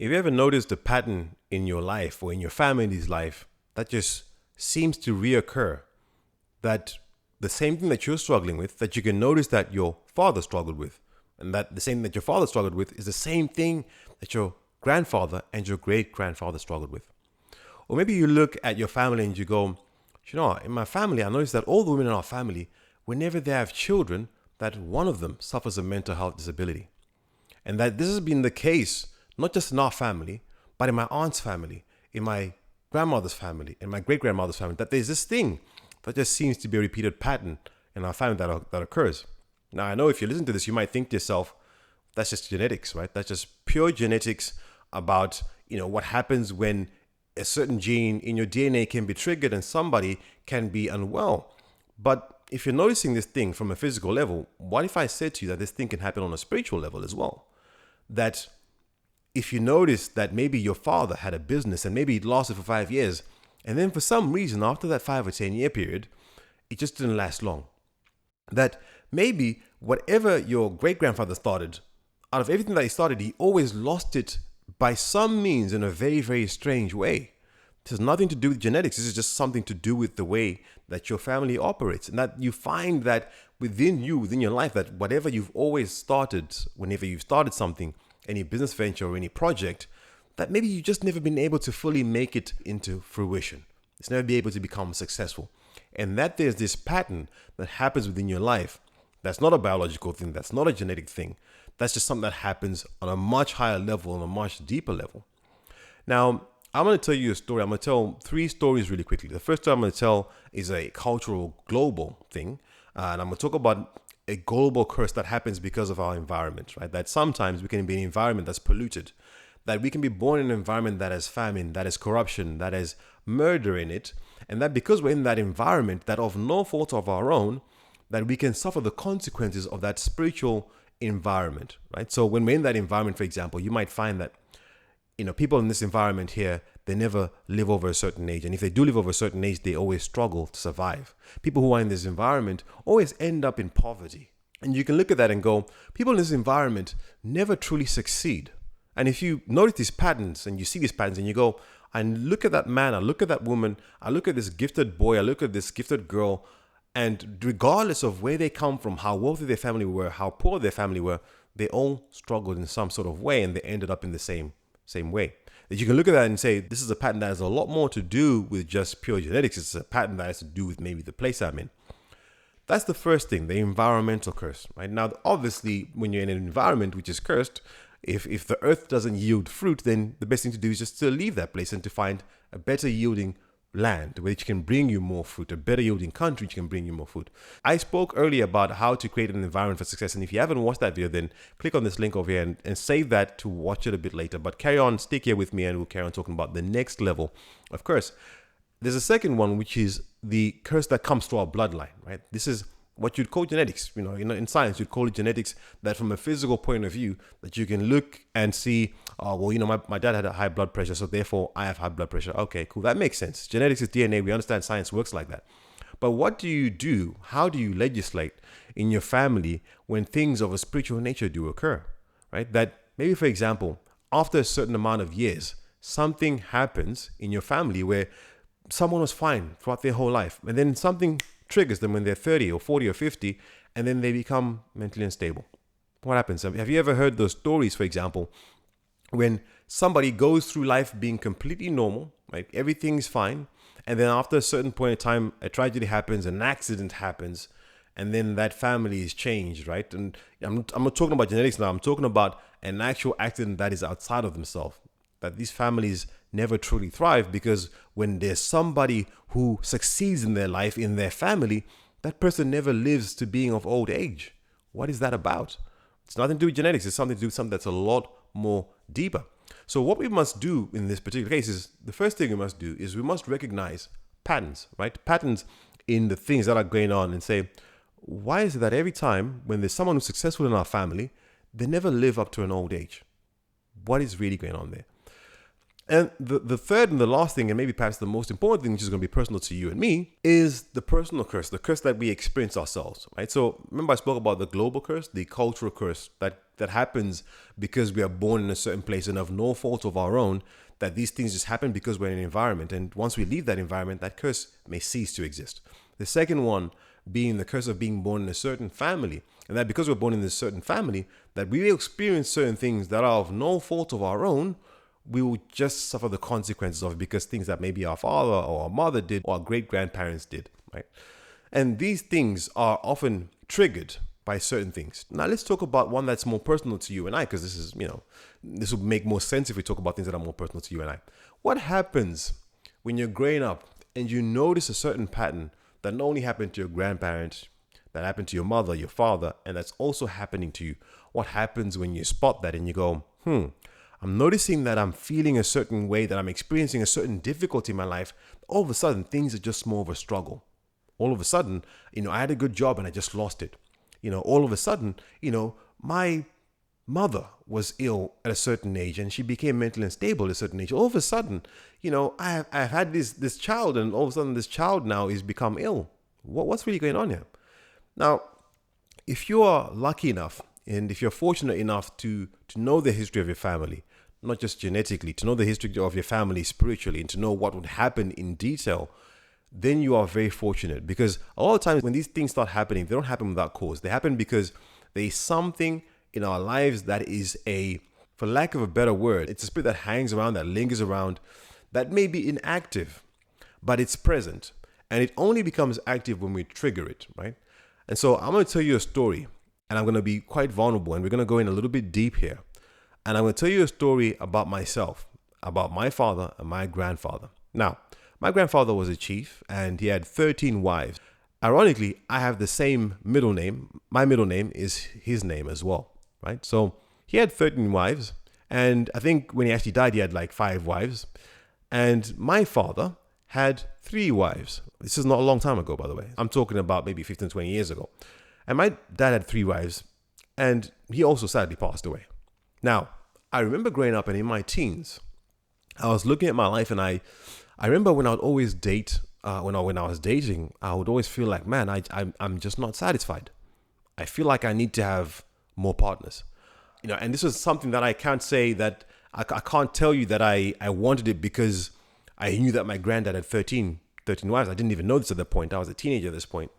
Have you ever noticed a pattern in your life or in your family's life that just seems to reoccur? That the same thing that you're struggling with, that you can notice that your father struggled with, and that the same thing that your father struggled with is the same thing that your grandfather and your great grandfather struggled with. Or maybe you look at your family and you go, you know, in my family, I noticed that all the women in our family, whenever they have children, that one of them suffers a mental health disability. And that this has been the case, not just in our family, but in my aunt's family, in my grandmother's family, in my great grandmother's family, that there's this thing that just seems to be a repeated pattern in our family that occurs. Now, I know if you listen to this, you might think to yourself, that's just genetics, right? That's just pure genetics about, what happens when a certain gene in your DNA can be triggered and somebody can be unwell. But if you're noticing this thing from a physical level, what if I said to you that this thing can happen on a spiritual level as well? That if you notice that maybe your father had a business and maybe he'd lost it for 5 years, and then for some reason after that 5 or 10 year period, it just didn't last long. That maybe whatever your great grandfather started, out of everything that he started, he always lost it by some means in a very, very strange way. This has nothing to do with genetics. This is just something to do with the way that your family operates. And that you find that within you, within your life, that whatever you've always started, whenever you've started something, any business venture or any project, that maybe you've just never been able to fully make it into fruition. It's never been able to become successful. And that there's this pattern that happens within your life. That's not a biological thing. That's not a genetic thing. That's just something that happens on a much higher level, on a much deeper level. Now, I'm going to tell you a story. I'm going to tell three stories really quickly. The first one I'm going to tell is a cultural, global thing. And I'm going to talk about a global curse that happens because of our environment, right? That sometimes we can be in an environment that's polluted, that we can be born in an environment that has famine, that has corruption, that has murder in it. And that because we're in that environment, that of no fault of our own, that we can suffer the consequences of that spiritual environment, right? So when we're in that environment, for example, you might find that people in this environment here, they never live over a certain age. And if they do live over a certain age, they always struggle to survive. People who are in this environment always end up in poverty. And you can look at that and go, people in this environment never truly succeed. And if you notice these patterns and you see these patterns and you go, I look at that man, I look at that woman, I look at this gifted boy, I look at this gifted girl, and regardless of where they come from, how wealthy their family were, how poor their family were, they all struggled in some sort of way and they ended up in the same way. That you can look at that and say, this is a pattern that has a lot more to do with just pure genetics. It's a pattern that has to do with maybe the place I'm in. That's the first thing, the environmental curse, right? Now, obviously, when you're in an environment which is cursed, if the earth doesn't yield fruit, then the best thing to do is just to leave that place and to find a better yielding land which can bring you more fruit, a better yielding country which can bring you more food. I spoke earlier about how to create an environment for success, and if you haven't watched that video, then click on this link over here and save that to watch it a bit later. But carry on, stick here with me, and we'll carry on talking about the next level of curse. There's a second one, which is the curse that comes to our bloodline, right? This is what you'd call genetics. In science, you'd call it genetics, that from a physical point of view, that you can look and see, oh, well, my dad had a high blood pressure, so therefore I have high blood pressure. Okay, cool. That makes sense. Genetics is DNA. We understand science works like that. But what do you do? How do you legislate in your family when things of a spiritual nature do occur, right? That maybe, for example, after a certain amount of years, something happens in your family where someone was fine throughout their whole life, and then something triggers them when they're 30 or 40 or 50, and then they become mentally unstable. What happens? Have you ever heard those stories, for example, when somebody goes through life being completely normal, right? Everything's fine. And then after a certain point in time, a tragedy happens, an accident happens, and then that family is changed, right? And I'm not talking about genetics now. I'm talking about an actual accident that is outside of themselves. That these families never truly thrive, because when there's somebody who succeeds in their life, in their family, that person never lives to being of old age. What is that about? It's nothing to do with genetics. It's something to do with something that's a lot more deeper. So what we must do in this particular case is, the first thing we must do is we must recognize patterns, right? Patterns in the things that are going on, and say, why is it that every time when there's someone who's successful in our family, they never live up to an old age? What is really going on there? And the third and the last thing, and maybe perhaps the most important thing, which is going to be personal to you and me, is the personal curse, the curse that we experience ourselves, right? So remember I spoke about the global curse, the cultural curse that happens because we are born in a certain place and of no fault of our own, that these things just happen because we're in an environment. And once we leave that environment, that curse may cease to exist. The second one being the curse of being born in a certain family. And that because we're born in this certain family, that we will experience certain things that are of no fault of our own, we will just suffer the consequences of it because things that maybe our father or our mother did or our great grandparents did, right? And these things are often triggered by certain things. Now let's talk about one that's more personal to you and I, because this is, this will make more sense if we talk about things that are more personal to you and I. What happens when you're growing up and you notice a certain pattern that not only happened to your grandparents, that happened to your mother, your father, and that's also happening to you? What happens when you spot that and you go, I'm noticing that I'm feeling a certain way, that I'm experiencing a certain difficulty in my life. All of a sudden, things are just more of a struggle. All of a sudden, I had a good job and I just lost it. All of a sudden, my mother was ill at a certain age and she became mentally unstable at a certain age. All of a sudden, I've had this child, and all of a sudden this child now is become ill. What's really going on here? Now, if you are lucky enough and if you're fortunate enough to know the history of your family, not just genetically, to know the history of your family spiritually and to know what would happen in detail, then you are very fortunate, because a lot of times when these things start happening, they don't happen without cause. They happen because there is something in our lives that is for lack of a better word, it's a spirit that hangs around, that lingers around, that may be inactive, but it's present. And it only becomes active when we trigger it, right? And so I'm going to tell you a story, and I'm going to be quite vulnerable, and we're going to go in a little bit deep here. And I'm going to tell you a story about myself, about my father and my grandfather. Now, my grandfather was a chief and he had 13 wives. Ironically, I have the same middle name. My middle name is his name as well, right? So he had 13 wives. And I think when he actually died, he had like 5 wives. And my father had 3 wives. This is not a long time ago, by the way. I'm talking about maybe 15, 20 years ago. And my dad had 3 wives, and he also sadly passed away. Now, I remember growing up and in my teens, I was looking at my life, and I remember when I would always date, when I was dating, I would always feel like, man, I'm just not satisfied. I feel like I need to have more partners. And this was something that I can't say that, I can't tell you that I wanted it because I knew that my granddad had 13 wives. I didn't even know this at that point. I was a teenager at this point.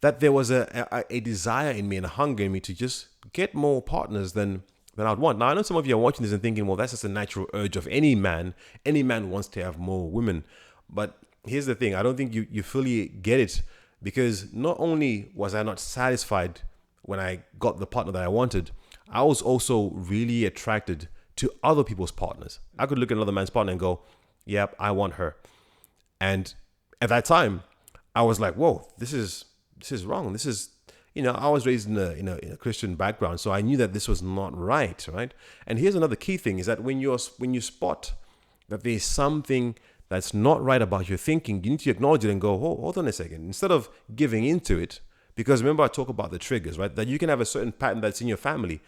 That there was a desire in me and a hunger in me to just get more partners than I'd want. Now, I know some of you are watching this and thinking, well, that's just a natural urge of any man. Any man wants to have more women. But here's the thing. I don't think you fully get it, because not only was I not satisfied when I got the partner that I wanted, I was also really attracted to other people's partners. I could look at another man's partner and go, yep, I want her. And at that time, I was like, whoa, this is wrong. This is, I was raised in a Christian background, so I knew that this was not right? And here's another key thing, is that when you spot that there's something that's not right about your thinking, you need to acknowledge it and go, hold on a second. Instead of giving into it, because remember I talk about the triggers, right? That you can have a certain pattern that's in your family,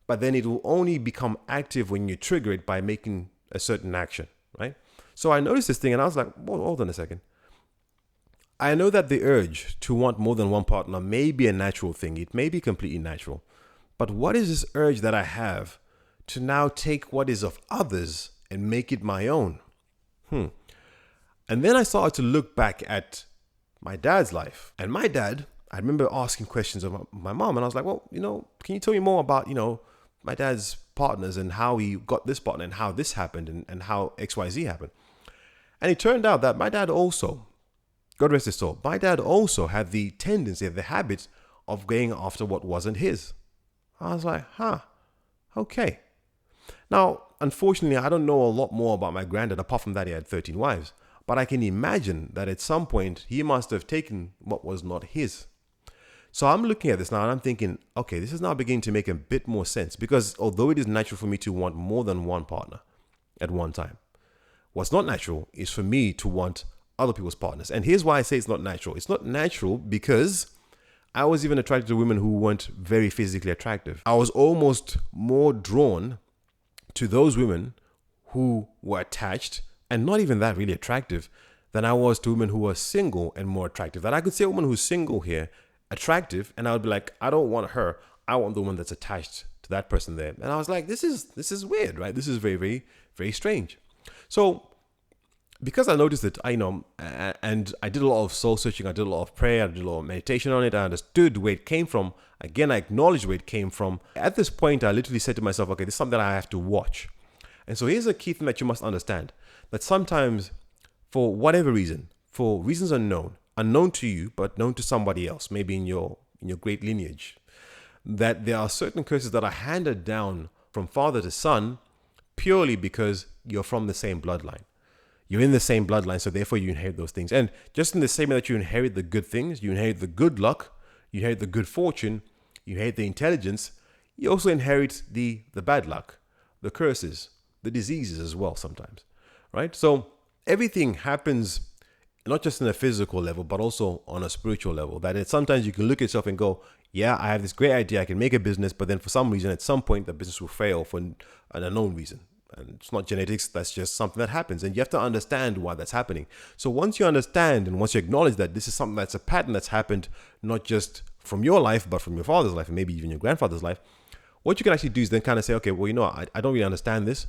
but then it will only become active when you trigger it by making a certain action, right? So I noticed this thing and I was like, whoa, hold on a second. I know that the urge to want more than one partner may be a natural thing. It may be completely natural. But what is this urge that I have to now take what is of others and make it my own? And then I started to look back at my dad's life. And my dad, I remember asking questions of my mom, and I was like, well, can you tell me more about, my dad's partners and how he got this partner and how this happened and how XYZ happened? And it turned out that my dad also, God rest his soul, my dad also had the tendency, the habit of going after what wasn't his. I was like, okay. Now, unfortunately, I don't know a lot more about my granddad, apart from that he had 13 wives. But I can imagine that at some point, he must have taken what was not his. So I'm looking at this now and I'm thinking, okay, this is now beginning to make a bit more sense, because although it is natural for me to want more than one partner at one time, what's not natural is for me to want other people's partners. And here's why I say it's not natural. It's not natural because I was even attracted to women who weren't very physically attractive. I was almost more drawn to those women who were attached and not even that really attractive than I was to women who were single and more attractive. That I could see a woman who's single here, attractive, and I would be like, I don't want her. I want the one that's attached to that person there. And I was like, this is weird, right? This is very, very, very strange. So because I noticed it, and I did a lot of soul searching, I did a lot of prayer, I did a lot of meditation on it, I understood where it came from. Again, I acknowledged where it came from. At this point, I literally said to myself, okay, this is something that I have to watch. And so here's a key thing that you must understand, that sometimes, for whatever reason, for reasons unknown to you, but known to somebody else, maybe in your great lineage, that there are certain curses that are handed down from father to son purely because you're from the same bloodline. You're in the same bloodline, so therefore you inherit those things. And just in the same way that you inherit the good things, you inherit the good luck, you inherit the good fortune, you inherit the intelligence, you also inherit the bad luck, the curses, the diseases as well sometimes, right? So everything happens not just in a physical level, but also on a spiritual level. That it's sometimes you can look at yourself and go, yeah, I have this great idea, I can make a business, but then for some reason, at some point, the business will fail for an unknown reason. And it's not genetics, that's just something that happens. And you have to understand why that's happening. So once you understand and once you acknowledge that this is something that's a pattern that's happened, not just from your life, but from your father's life and maybe even your grandfather's life, what you can actually do is then kind of say, okay, well, I don't really understand this,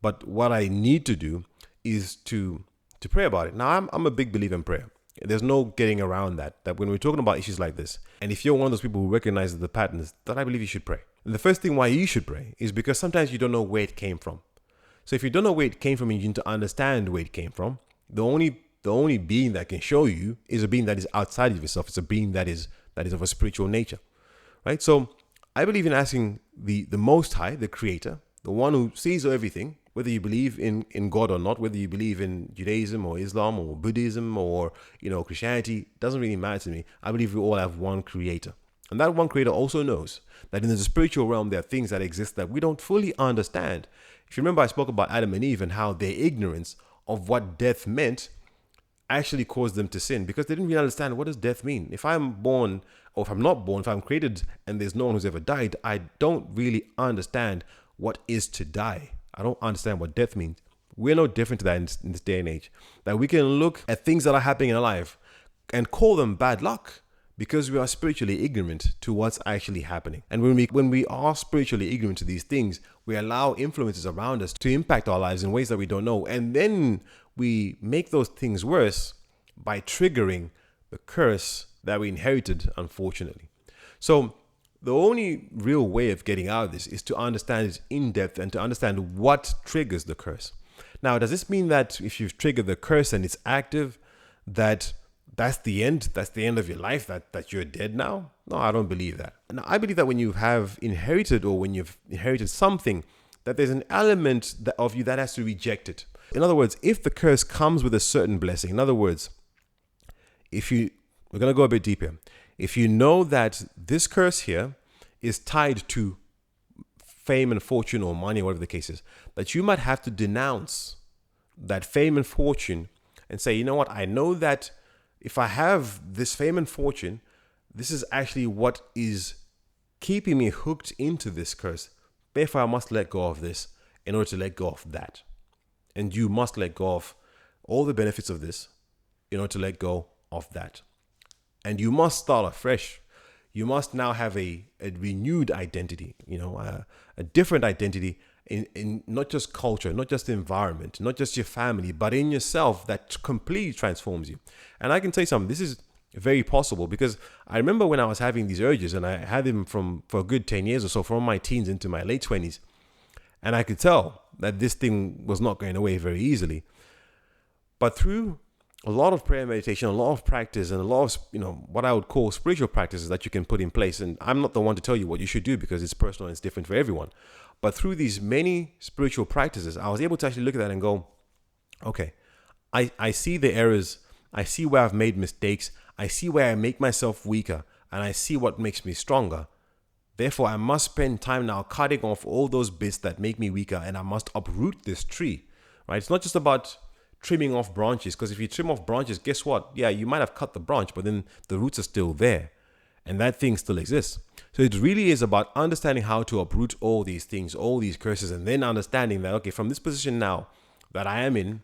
but what I need to do is to pray about it. Now, I'm a big believer in prayer. There's no getting around that when we're talking about issues like this, and if you're one of those people who recognize the patterns, then I believe you should pray. And the first thing why you should pray is because sometimes you don't know where it came from. So if you don't know where it came from, and you need to understand where it came from, the only being that can show you is a being that is outside of yourself. It's a being that is of a spiritual nature, right? So I believe in asking the Most High, the Creator, the one who sees everything, whether you believe in God or not, whether you believe in Judaism or Islam or Buddhism or Christianity, doesn't really matter to me. I believe we all have one Creator. And that one Creator also knows that in the spiritual realm, there are things that exist that we don't fully understand. If you remember, I spoke about Adam and Eve and how their ignorance of what death meant actually caused them to sin because they didn't really understand, what does death mean? If I'm born, or if I'm not born, if I'm created and there's no one who's ever died, I don't really understand what is to die. I don't understand what death means. We're no different to that in this day and age. That we can look at things that are happening in our life and call them bad luck because we are spiritually ignorant to what's actually happening. And when we are spiritually ignorant to these things, we allow influences around us to impact our lives in ways that we don't know. And then we make those things worse by triggering the curse that we inherited, unfortunately. So the only real way of getting out of this is to understand it in depth and to understand what triggers the curse. Now, does this mean that if you've triggered the curse and it's active, that's the end of your life, that you're dead now? No, I don't believe that. Now, I believe that when you have inherited or when you've inherited something, that there's an element of you that has to reject it. In other words, if the curse comes with a certain blessing, in other words, we're going to go a bit deeper. If you know that this curse here is tied to fame and fortune or money, whatever the case is, that you might have to denounce that fame and fortune and say, you know what, I know that if I have this fame and fortune, this is actually what is keeping me hooked into this curse. Therefore, I must let go of this in order to let go of that. And you must let go of all the benefits of this in order to let go of that. And you must start afresh. You must now have a renewed identity, a different identity in not just culture, not just the environment, not just your family, but in yourself that completely transforms you. And I can tell you something, this is very possible because I remember when I was having these urges, and I had them for a good 10 years or so, from my teens into my late 20s. And I could tell that this thing was not going away very easily. But through a lot of prayer and meditation, a lot of practice, and a lot of, what I would call spiritual practices that you can put in place. And I'm not the one to tell you what you should do because it's personal and it's different for everyone. But through these many spiritual practices, I was able to actually look at that and go, okay, I see the errors. I see where I've made mistakes. I see where I make myself weaker, and I see what makes me stronger. Therefore, I must spend time now cutting off all those bits that make me weaker, and I must uproot this tree, right? It's not just about trimming off branches, because if you trim off branches, guess what? Yeah, you might have cut the branch, but then the roots are still there. and that thing still exists. So it really is about understanding how to uproot all these things, all these curses, and then understanding that, okay, from this position now that I am in,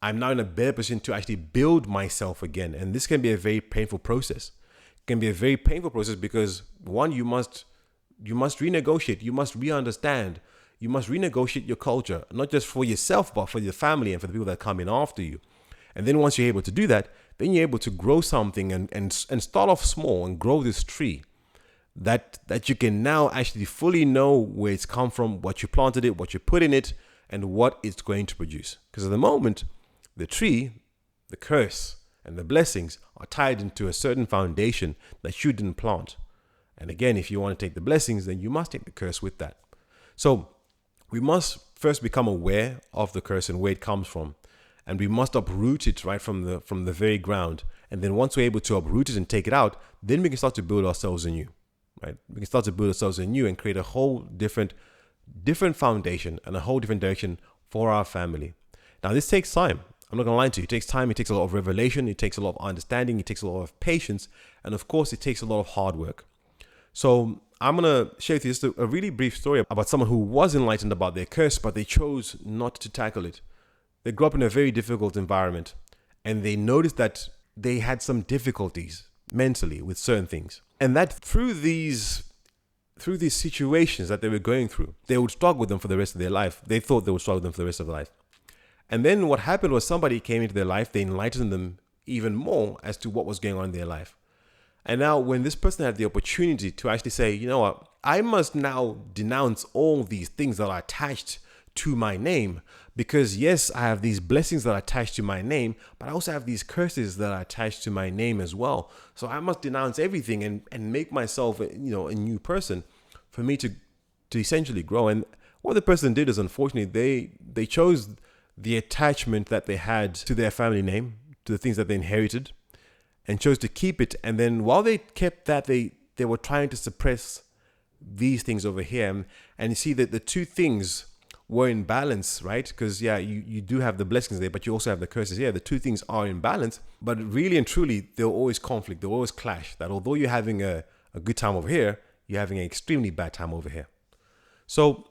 I'm now in a better position to actually build myself again. And this can be a very painful process. It can be a very painful process because one, you must renegotiate, you must re-understand, you must renegotiate your culture, not just for yourself, but for your family and for the people that come in after you. And then once you're able to do that, then you're able to grow something and start off small and grow this tree that you can now actually fully know where it's come from, what you planted it, what you put in it, and what it's going to produce. Because at the moment, the tree, the curse, and the blessings are tied into a certain foundation that you didn't plant. And again, if you want to take the blessings, then you must take the curse with that. So we must first become aware of the curse and where it comes from. And we must uproot it right from the very ground. And then once we're able to uproot it and take it out, then we can start to build ourselves anew. Right? We can start to build ourselves anew and create a whole different foundation and a whole different direction for our family. Now, this takes time. I'm not going to lie to you. It takes time. It takes a lot of revelation. It takes a lot of understanding. It takes a lot of patience. And of course, it takes a lot of hard work. So I'm going to share with you just a really brief story about someone who was enlightened about their curse, but they chose not to tackle it. They grew up in a very difficult environment, and they noticed that they had some difficulties mentally with certain things. And that through these situations that they were going through, they would struggle with them for the rest of their life. They thought they would struggle with them for the rest of their life. And then what happened was somebody came into their life, they enlightened them even more as to what was going on in their life. And now when this person had the opportunity to actually say, you know what, I must now denounce all these things that are attached to my name, because yes, I have these blessings that are attached to my name, but I also have these curses that are attached to my name as well. So I must denounce everything and make myself, a new person for me to essentially grow. And what the person did is, unfortunately, they chose the attachment that they had to their family name, to the things that they inherited, and chose to keep it. And then while they kept that, they were trying to suppress these things over here. And you see that the two things were in balance, right? Because you do have the blessings there, but you also have the curses here. The two things are in balance, but really and truly, there'll always conflict, there'll always clash. That although you're having a good time over here, you're having an extremely bad time over here. So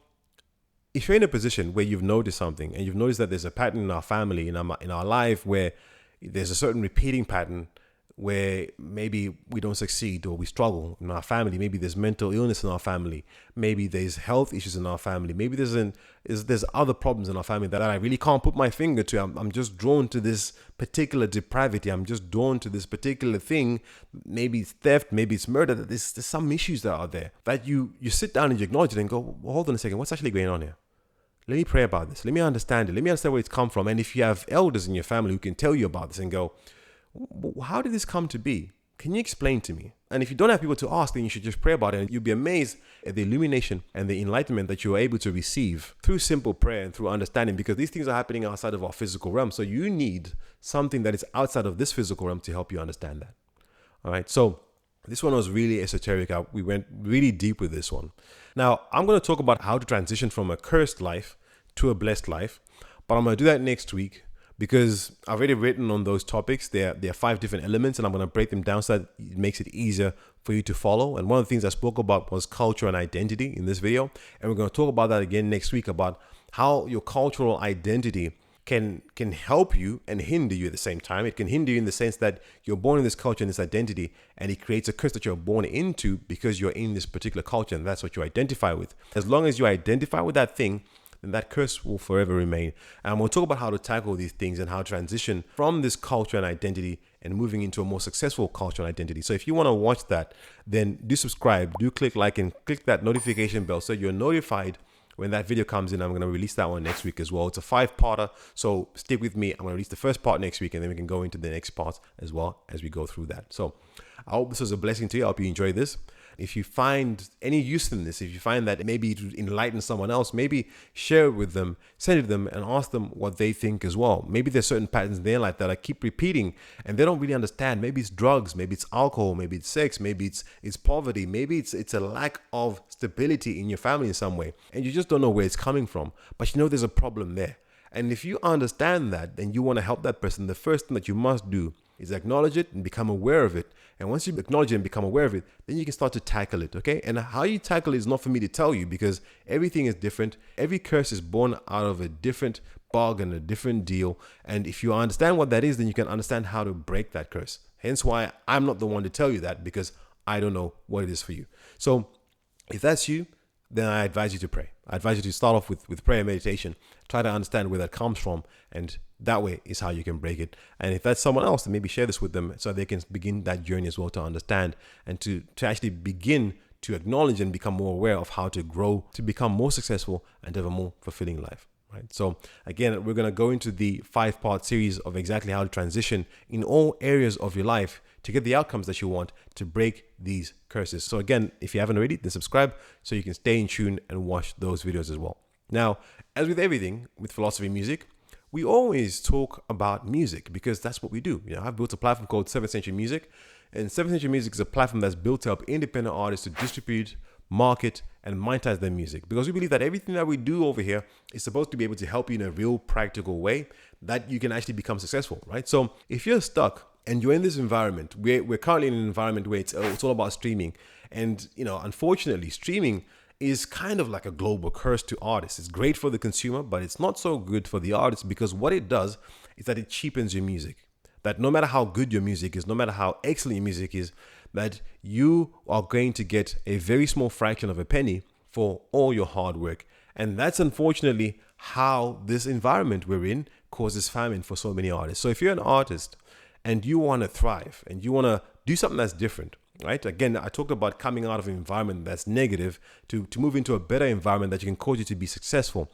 if you're in a position where you've noticed something and you've noticed that there's a pattern in our family, in our life, where there's a certain repeating pattern where maybe we don't succeed or we struggle in our family, maybe there's mental illness in our family, maybe there's health issues in our family, maybe there's other problems in our family that I really can't put my finger to. I'm just drawn to this particular depravity. I'm just drawn to this particular thing. Maybe it's theft, maybe it's murder. There's some issues that are there that you sit down and you acknowledge it and go, well, hold on a second, what's actually going on here? Let me pray about this. Let me understand it. Let me understand where it's come from. And if you have elders in your family who can tell you about this and go, how did this come to be? Can you explain to me? And if you don't have people to ask, then you should just pray about it. And you'll be amazed at the illumination and the enlightenment that you are able to receive through simple prayer and through understanding, because these things are happening outside of our physical realm. So you need something that is outside of this physical realm to help you understand that. All right. So this one was really esoteric. We went really deep with this one. Now, I'm going to talk about how to transition from a cursed life to a blessed life, but I'm going to do that next week, because I've already written on those topics. There are 5 different elements, and I'm going to break them down so that it makes it easier for you to follow. And one of the things I spoke about was culture and identity in this video. And we're going to talk about that again next week, about how your cultural identity can help you and hinder you at the same time. It can hinder you in the sense that you're born in this culture and this identity, and it creates a curse that you're born into because you're in this particular culture and that's what you identify with. As long as you identify with that thing, then that curse will forever remain. And we'll talk about how to tackle these things and how to transition from this culture and identity and moving into a more successful culture and identity. So if you want to watch that, then do subscribe, do click like, and click that notification bell so you're notified when that video comes in. I'm going to release that one next week as well. It's a 5-parter, so stick with me. I'm going to release the first part next week, and then we can go into the next part as well as we go through that. So I hope this was a blessing to you. I hope you enjoy this. If you find any use in this, if you find that maybe it would enlighten someone else, maybe share it with them, send it to them, and ask them what they think as well. Maybe there's certain patterns in their life that I keep repeating and they don't really understand. Maybe it's drugs, maybe it's alcohol, maybe it's sex, maybe it's poverty, maybe it's a lack of stability in your family in some way, and you just don't know where it's coming from, but you know there's a problem there. And if you understand that, then you want to help that person, the first thing that you must do is acknowledge it and become aware of it. And once you acknowledge it and become aware of it, then you can start to tackle it, okay? And how you tackle it is not for me to tell you, because everything is different. Every curse is born out of a different bargain, a different deal. And if you understand what that is, then you can understand how to break that curse. Hence why I'm not the one to tell you that, because I don't know what it is for you. So if that's you, then I advise you to pray. I advise you to start off with prayer and meditation. Try to understand where that comes from, and that way is how you can break it. And if that's someone else, then maybe share this with them so they can begin that journey as well, to understand and to actually begin to acknowledge and become more aware of how to grow, to become more successful and to have a more fulfilling life. Right. So again, we're going to go into the 5-part series of exactly how to transition in all areas of your life to get the outcomes that you want, to break these curses. So again, if you haven't already, then subscribe so you can stay in tune and watch those videos as well. Now, as with everything with philosophy music, we always talk about music because that's what we do. I've built a platform called 7th Century Music, and 7th Century Music is a platform that's built to help independent artists to distribute, market, and monetize their music, because we believe that everything that we do over here is supposed to be able to help you in a real practical way that you can actually become successful, right? So if you're stuck and you're in this environment, we're currently in an environment where it's all about streaming, and unfortunately, streaming is kind of like a global curse to artists. It's great for the consumer, but it's not so good for the artist, because what it does is that it cheapens your music. That no matter how good your music is, no matter how excellent your music is, that you are going to get a very small fraction of a penny for all your hard work. And that's unfortunately how this environment we're in causes famine for so many artists. So if you're an artist and you want to thrive and you want to do something that's different, right? Again, I talked about coming out of an environment that's negative to move into a better environment that can cause you to be successful.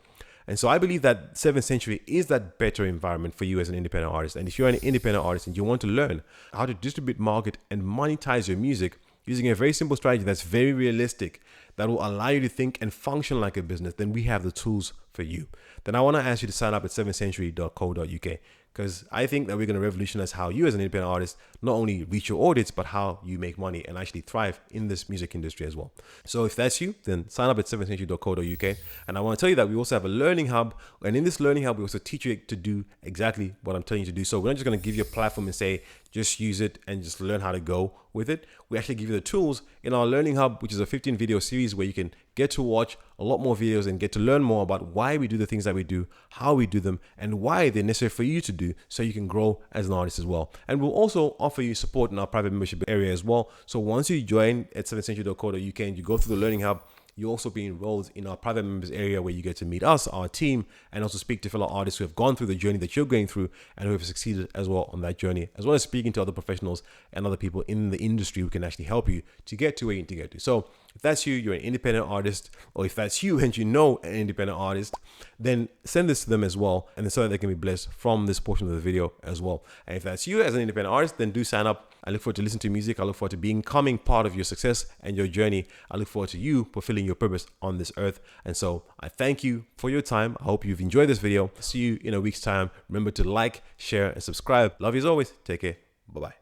And so I believe that 7th Century is that better environment for you as an independent artist. And if you're an independent artist and you want to learn how to distribute, market, and monetize your music using a very simple strategy that's very realistic, that will allow you to think and function like a business, then we have the tools for you. Then I want to ask you to sign up at 7thcentury.co.uk, because I think that we're going to revolutionize how you as an independent artist not only reach your audience, but how you make money and actually thrive in this music industry as well. So if that's you, then sign up at 7thcentury.co.uk. And I want to tell you that we also have a learning hub. And in this learning hub, we also teach you to do exactly what I'm telling you to do. So we're not just going to give you a platform and say, just use it and just learn how to go with it. We actually give you the tools in our learning hub, which is a 15 video series where you can get to watch a lot more videos and get to learn more about why we do the things that we do, how we do them, and why they're necessary for you to do so you can grow as an artist as well. And we'll also offer you support in our private membership area as well. So once you join at 7thcentury.co.uk and you go through the learning hub, you also be enrolled in our private members area where you get to meet us, our team, and also speak to fellow artists who have gone through the journey that you're going through and who have succeeded as well on that journey, as well as speaking to other professionals and other people in the industry who can actually help you to get to where you need to get to. So if that's you, you're an independent artist, or if that's you and you know an independent artist, then send this to them as well, and so that they can be blessed from this portion of the video as well. And if that's you as an independent artist, then do sign up. I look forward to listening to music. I look forward to becoming part of your success and your journey. I look forward to you fulfilling your purpose on this earth. And so I thank you for your time. I hope you've enjoyed this video. See you in a week's time. Remember to like, share, and subscribe. Love you as always. Take care. Bye-bye.